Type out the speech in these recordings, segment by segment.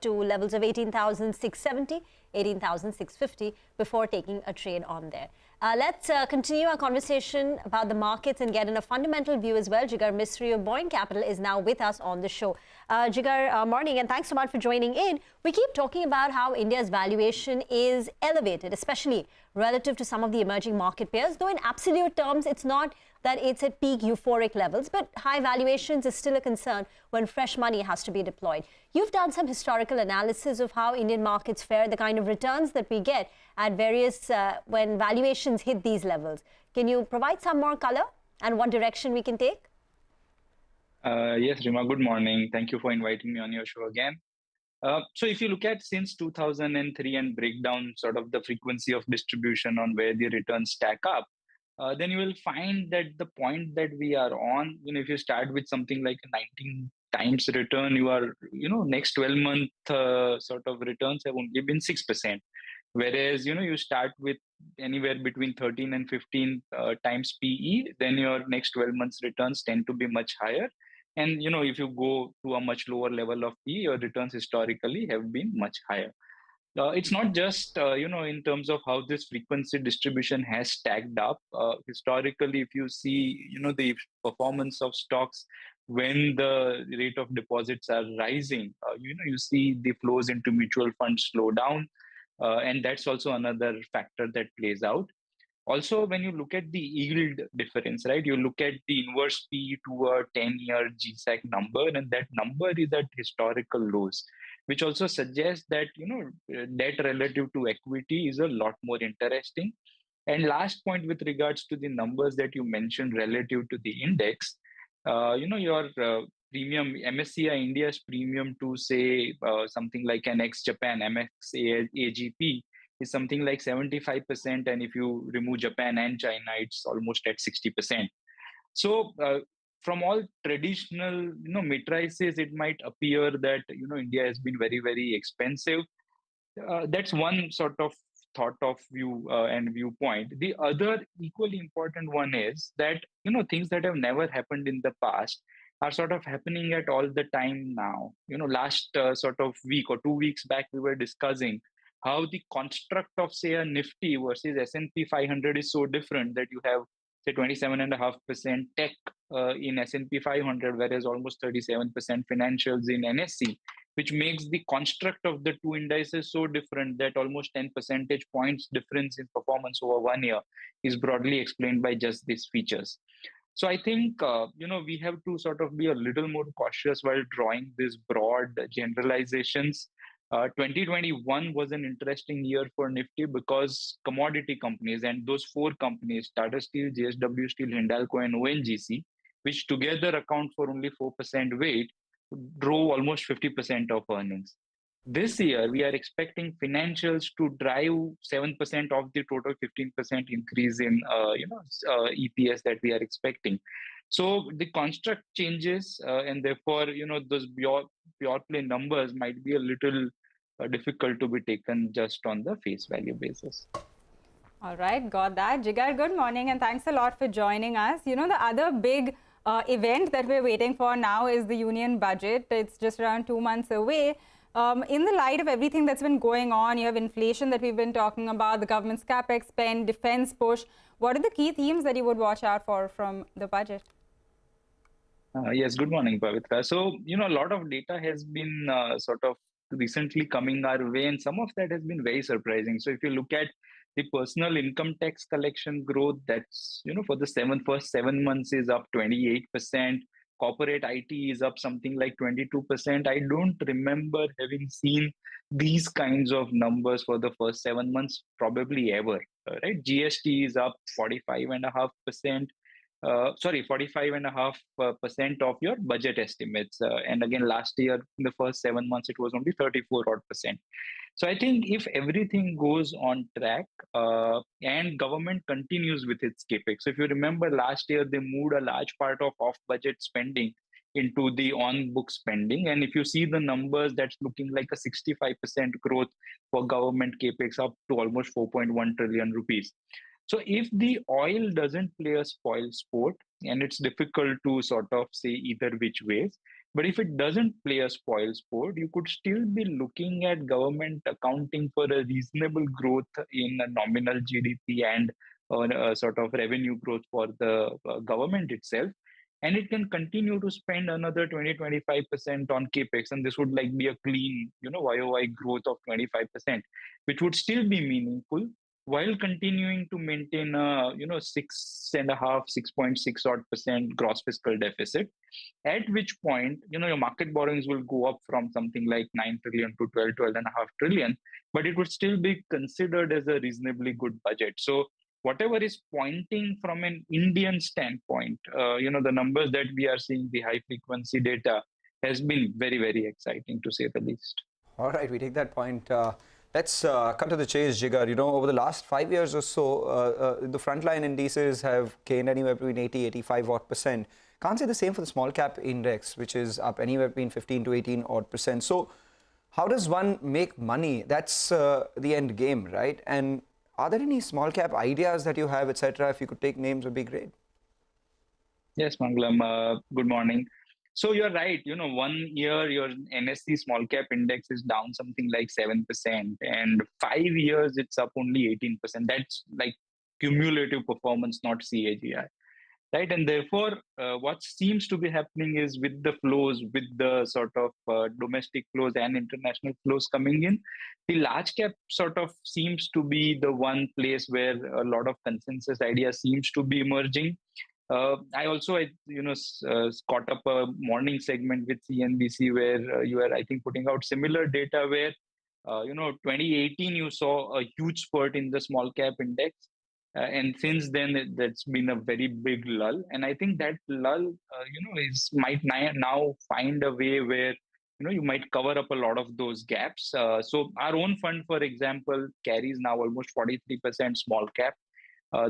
to levels of 18,670, 18,650 before taking a trade on there. Let's continue our conversation about the markets and get in a fundamental view as well. Jigar Mistry of Buoyant Capital is now with us on the show. Jigar, morning, and thanks so much for joining in. We keep talking about how India's valuation is elevated, especially relative to some of the emerging market pairs, though in absolute terms, it's not that it's at peak euphoric levels, but high valuations is still a concern when fresh money has to be deployed. You've done some historical analysis of how Indian markets fare, the kind of returns that we get at various, when valuations hit these levels. Can you provide some more color and what direction we can take? Yes, Rima, good morning. Thank you for inviting me on your show again. So if you look at since 2003 and break down sort of the frequency of distribution on where the returns stack up, then you will find that the point that we are on, if you start with something like a 19 times return, you are, next 12-month sort of returns have only been 6%. Whereas, you start with anywhere between 13 and 15 times PE, then your next 12 months returns tend to be much higher. And, if you go to a much lower level of PE, your returns historically have been much higher. It's not just, in terms of how this frequency distribution has stacked up. Historically, if you see, the performance of stocks when the rate of deposits are rising, you see the flows into mutual funds slow down. And that's also another factor that plays out. Also, when you look at the yield difference, right, you look at the inverse P to a 10-year GSEC number, and that number is at historical lows, which also suggests that, debt relative to equity is a lot more interesting. And last point with regards to the numbers that you mentioned relative to the index, your premium, MSCI India's premium to say something like an ex-Japan AGP is something like 75%. And if you remove Japan and China, it's almost at 60%. So from all traditional, matrices, it might appear that, India has been very, very expensive. That's one sort of thought of view and viewpoint. The other equally important one is that, things that have never happened in the past are sort of happening at all the time now. Last sort of week or 2 weeks back, we were discussing how the construct of, say, a Nifty versus S&P 500 is so different that you have, say, 27.5% tech in S&P 500, whereas almost 37% financials in NSE, which makes the construct of the two indices so different that almost 10 percentage points difference in performance over 1 year is broadly explained by just these features. So I think, we have to sort of be a little more cautious while drawing these broad generalizations. 2021 was an interesting year for Nifty because commodity companies, and those four companies, Tata Steel, JSW Steel, Hindalco, and ONGC, which together account for only 4% weight, drove almost 50% of earnings. This year, we are expecting financials to drive 7% of the total 15% increase in EPS that we are expecting. So the construct changes, and therefore, those pure play numbers might be a little difficult to be taken just on the face value basis. All right, got that. Jigar, good morning, and thanks a lot for joining us. The other big event that we're waiting for now is the union budget. It's just around 2 months away. In the light of everything that's been going on, you have inflation that we've been talking about, the government's capex spend, defense push. What are the key themes that you would watch out for from the budget? Yes, good morning, Pavitra. So, a lot of data has been sort of recently coming our way, and some of that has been very surprising. So if you look at the personal income tax collection growth, that's, for the first 7 months is up 28%. Corporate IT is up something like 22%. I don't remember having seen these kinds of numbers for the first 7 months, probably ever, right? GST is up 45.5%. 45.5% of your budget estimates. And again, last year, in the first 7 months, it was only 34%. So I think if everything goes on track and government continues with its capex. So if you remember last year, they moved a large part of off-budget spending into the on-book spending. And if you see the numbers, that's looking like a 65% growth for government capex up to almost 4.1 trillion rupees. So if the oil doesn't play a spoil sport, and it's difficult to sort of say either which ways, But if it doesn't play a spoil sport, you could still be looking at government accounting for a reasonable growth in a nominal GDP and a sort of revenue growth for the government itself. And it can continue to spend another 20-25% on capex, and this would like be a clean, YOY growth of 25%, which would still be meaningful while continuing to maintain a 6.6 odd percent gross fiscal deficit. At which point, your market borrowings will go up from something like 9 trillion to 12.5 trillion, but it would still be considered as a reasonably good budget. So whatever is pointing from an Indian standpoint, the numbers that we are seeing, the high frequency data, has been very, very exciting to say the least. All right, we take that point. Let's cut to the chase, Jigar. Over the last 5 years or so, the frontline indices have gained anywhere between 80-85 odd percent. Can't say the same for the small cap index, which is up anywhere between 15 to 18 odd percent. So how does one make money? That's the end game, right? And are there any small cap ideas that you have, etc.? If you could take names, would be great. Yes, Mangalam. Good morning. So you're right. 1 year your NSE small cap index is down something like 7%, and 5 years it's up only 18%. That's like cumulative performance, not CAGR. Right. And therefore, what seems to be happening is with the flows, with the sort of domestic flows and international flows coming in, the large cap sort of seems to be the one place where a lot of consensus ideas seems to be emerging. I also, caught up a morning segment with CNBC where you are, I think, putting out similar data where, 2018, you saw a huge spurt in the small cap index. And since then, that's been a very big lull. And I think that lull, might now find a way where, you might cover up a lot of those gaps. So our own fund, for example, carries now almost 43% small cap.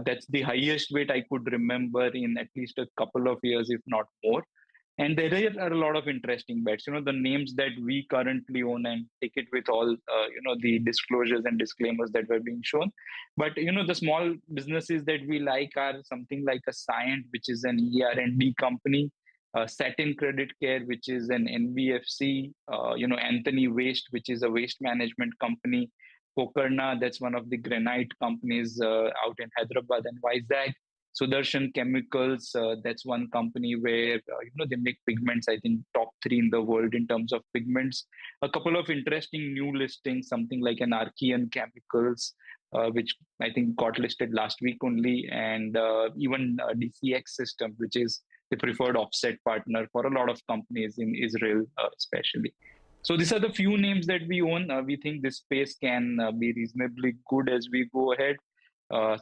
That's the highest weight I could remember in at least a couple of years, if not more. And there are a lot of interesting bets. The names that we currently own, and take it with all, the disclosures and disclaimers that were being shown. But, the small businesses that we like are something like a Cyient, which is an ER&D company, Satin Credit Care, which is an NBFC, Anthony Waste, which is a waste management company, Pokarna, that's one of the granite companies out in Hyderabad and Vizag. Sudarshan Chemicals, that's one company where, they make pigments, I think top 3 in the world in terms of pigments. A couple of interesting new listings, something like an Archean Chemicals, which I think got listed last week only, and even DCX System, which is the preferred offset partner for a lot of companies in Israel, especially. So these are the few names that we own. We think this space can be reasonably good as we go ahead.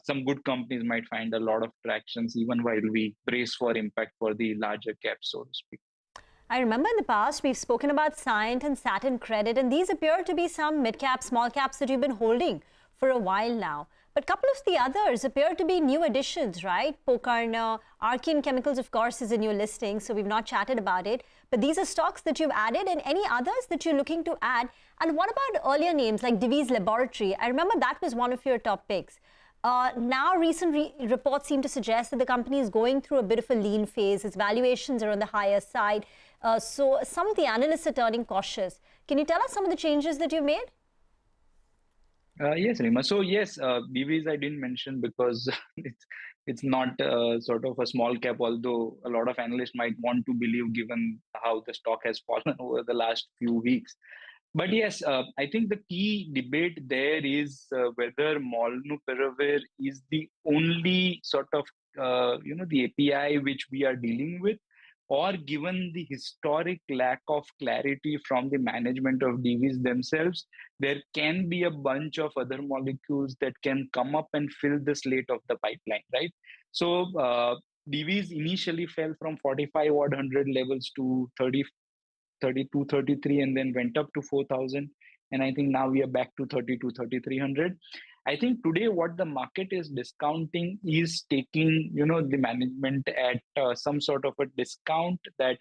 Some good companies might find a lot of tractions even while we brace for impact for the larger caps, so to speak. I remember in the past, we've spoken about Cyient and Satin Credit, and these appear to be some mid-cap, small caps that you've been holding for a while now. But a couple of the others appear to be new additions, right? Pokarna, Archean Chemicals, of course, is a new listing, so we've not chatted about it. But these are stocks that you've added, and any others that you're looking to add? And what about earlier names like Divi's Laboratory? I remember that was one of your top picks. Now, recent reports seem to suggest that the company is going through a bit of a lean phase. Its valuations are on the higher side. So some of the analysts are turning cautious. Can you tell us some of the changes that you've made? Yes, Rima. So yes, BVs I didn't mention because it's not sort of a small cap, although a lot of analysts might want to believe given how the stock has fallen over the last few weeks. But yes, I think the key debate there is whether molnupiravir is the only sort of, the API which we are dealing with, or given the historic lack of clarity from the management of DVs themselves, there can be a bunch of other molecules that can come up and fill the slate of the pipeline, right? So DVs initially fell from 45 odd 100 levels to 30, 32, 33, and then went up to 4,000. And I think now we are back to 32, 3,300. I think today what the market is discounting is taking, the management at some sort of a discount that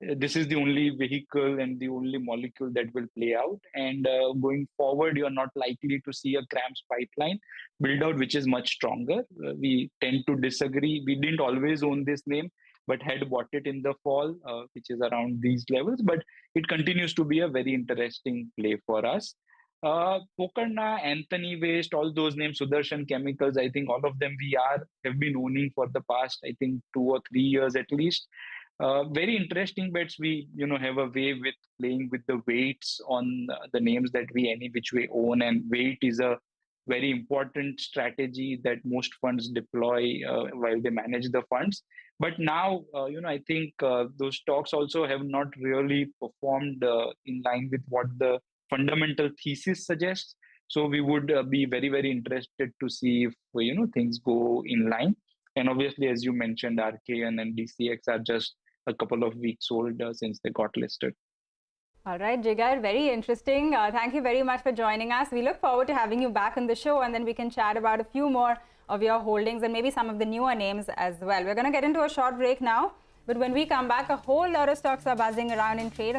this is the only vehicle and the only molecule that will play out. And going forward, you're not likely to see a CRAMS pipeline build out, which is much stronger. We tend to disagree. We didn't always own this name, but had bought it in the fall, which is around these levels. But it continues to be a very interesting play for us. Pokarna, Anthony Waste, all those names, Sudarshan Chemicals, I think all of them have been owning for the past, I think, 2 or 3 years at least. Very interesting bets. We, have a way with playing with the weights on the names that we any which way own, and weight is a very important strategy that most funds deploy while they manage the funds. But now, I think those stocks also have not really performed in line with what the fundamental thesis suggests. So we would be very, very interested to see if, things go in line. And obviously, as you mentioned, RKN and DCX are just a couple of weeks old since they got listed. All right, Jigar, very interesting. Thank you very much for joining us. We look forward to having you back on the show, and then we can chat about a few more of your holdings and maybe some of the newer names as well. We're going to get into a short break now, but when we come back, a whole lot of stocks are buzzing around in trade.